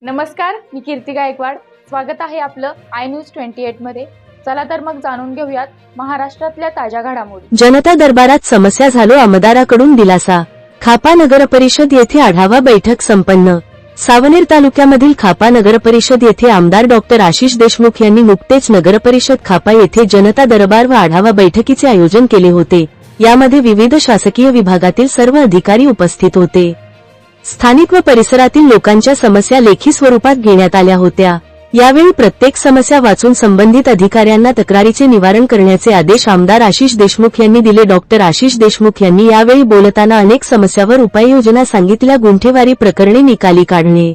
नमस्कार, मी कीर्ती गायकवाड. स्वागत आहे आपलं आय न्यूज 28 मध्ये. चला तर मग जाणून घेऊयात महाराष्ट्रातल्या ताज्या घडामोडी. जनता दरबारात समस्या झालो आमदाराकडून दिलासा. खापा नगर परिषद येथे आढावा बैठक संपन्न. सावनेर तालुक्यामधील खापा नगर परिषद येथे आमदार डॉक्टर आशिष देशमुख यांनी नुकतेच नगर परिषद खापा येथे जनता दरबार व आढावा बैठकीचे आयोजन केले होते. यामध्ये विविध शासकीय विभागातील सर्व अधिकारी उपस्थित होते. स्थानिक व परिसरातील लोकांच्या समस्या लेखी स्वरूपात घेण्यात आल्या होत्या. यावेळी प्रत्येक समस्या वाचून संबंधित अधिकाऱ्यांना तक्रारीचे निवारण करण्याचे आदेश आमदार आशिष देशमुख यांनी दिले. डॉक्टर आशिष देशमुख यांनी यावेळी बोलताना अनेक समस्यावर उपाययोजना सांगितल्या. गुंठेवारी प्रकरणे निकाली काढणे,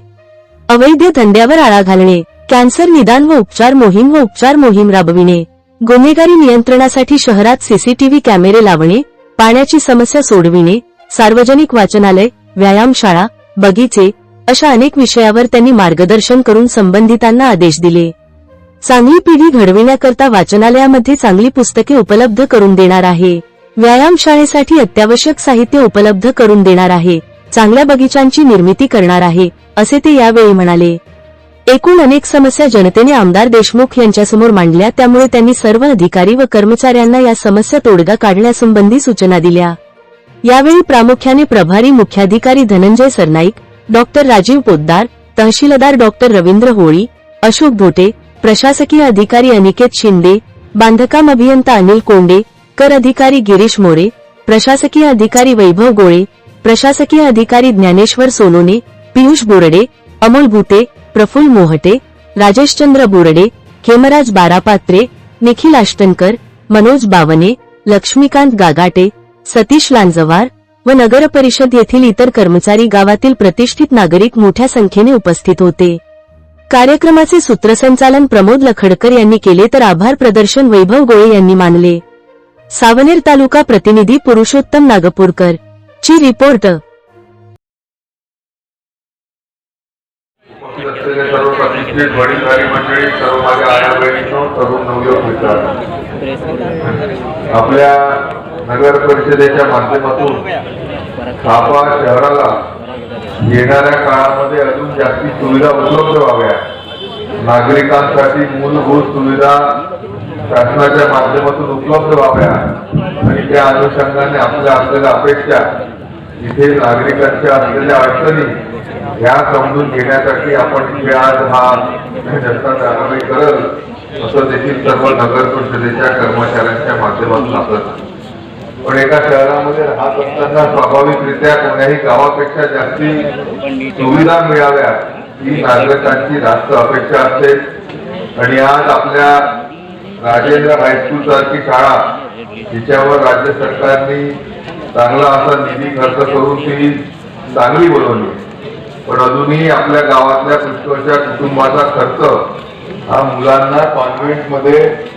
अवैध धंद्यावर आळा घालणे, कॅन्सर निदान व उपचार मोहीम राबविणे, गुन्हेगारी नियंत्रणासाठी शहरात सीसीटीव्ही कॅमेरे लावणे, पाण्याची समस्या सोडविणे, सार्वजनिक वाचनालय, व्यायामशाळा, बगीचे अशा अनेक विषयावर त्यांनी मार्गदर्शन करून संबंधितांना आदेश दिले. चांगली पिढी घडविण्याकरता वाचनालयामध्ये चांगली पुस्तके उपलब्ध करून देणार आहे. व्यायामशाळेसाठी अत्यावश्यक साहित्य उपलब्ध करून देणार आहे. चांगल्या बगीचांची निर्मिती करणार आहे, असे ते यावेळी म्हणाले. एकूण अनेक समस्या जनतेने आमदार देशमुख यांच्यासमोर मांडल्या. त्यामुळे त्यांनी सर्व अधिकारी व कर्मचाऱ्यांना या समस्या तोडगा काढण्यासंबंधी सूचना दिल्या. यावेळी प्रामुख्याने प्रभारी मुख्याधिकारी धनंजय सरनाईक, डॉक्टर राजीव पोद्दार, तहसीलदार डॉक्टर रवींद्र होळी, अशोक भोटे, प्रशासकीय अधिकारी अनिकेत शिंदे, बांधकाम अभियंता अनिल कोंडे, कर अधिकारी गिरीश मोरे, प्रशासकीय अधिकारी वैभव गोळे, प्रशासकीय अधिकारी ज्ञानेश्वर सोनोने, पियुष बोरडे, अमोल भुते, प्रफुल्ल मोहटे, राजेशचंद्र बोरडे, खेमराज बारापात्रे, निखिल आष्टनकर, मनोज बावने, लक्ष्मीकांत गागाटे, सतीश लांजवार व नगर परिषद येथील इतर कर्मचारी, गावातील प्रतिष्ठित नागरिक मोठ्या संख्येने उपस्थित होते. कार्यक्रमाचे सूत्रसंचालन प्रमोद लखडकर यांनी केले तर आभार प्रदर्शन वैभव गोळे यांनी मानले. सावनेर तालुका प्रतिनिधी पुरुषोत्तम नागपूरकर ची रिपोर्ट. सर्व प्रतिष्ठित वडीलधारी मंडळी, सर्व माझ्या आया बहिणींनो, तरुण नवयुवक मित्र, आपल्या नगर परिषदेच्या माध्यमातून खापा शहराला येणाऱ्या काळामध्ये अजून जास्ती सुविधा उपलब्ध व्हाव्या, नागरिकांसाठी मूलभूत सुविधा शासनाच्या माध्यमातून उपलब्ध व्हाव्या आणि त्या अनुषंगाने आपल्याला अपेक्षा, इथे नागरिकांच्या असलेल्या अडचणी ह्या समजून घेण्यासाठी आपण इथे आज हा जनता कारवाई करल, असं देखील सर्व नगर परिषदेच्या कर्मचाऱ्यांच्या माध्यमातून असत. पण एका शहरामध्ये राहत असताना स्वाभाविकरित्या कोण्याही गावापेक्षा जास्ती सुविधा मिळाव्या ही नागरिकांची रास्त अपेक्षा असते. आणि आज आपल्या राजेंद्र हायस्कूल सारखी शाळा, जिच्यावर राज्य सरकारने चांगला असा निधी खर्च करून ती चांगली बनवली, पण अजूनही आपल्या गावातल्या पुष्कळशा कुटुंबाचा खर्च हा मुलांना नातवांना कॉन्व्हेंटमध्ये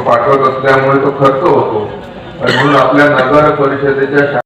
पाठवत असल्यामुळे तो खर्च होतो. आणि म्हणून आपल्या नगर परिषदेच्या